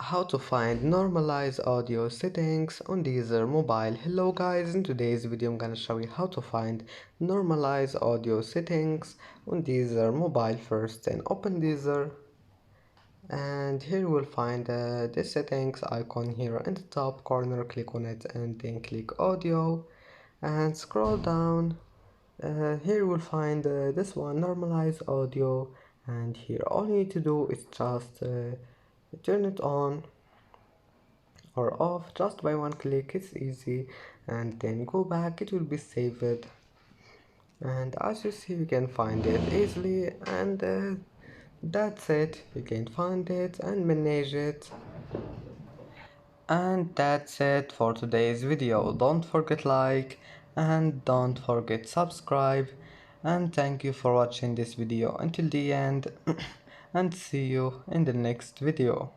How to find normalize audio settings on Deezer mobile. Hello guys, in today's video I'm gonna show you how to find normalize audio settings on Deezer mobile. First, then open Deezer, and here you will find the settings icon here in the top corner. Click on it and then click audio and scroll down. Here you will find this one, normalize audio, and here all you need to do is just turn it on or off just by one click. It's easy, and then go back, it will be saved, and as you see you can find it easily, and that's it. You can find it and manage it. And that's it for today's video. Don't forget like and don't forget subscribe, and thank you for watching this video until the end and see you in the next video.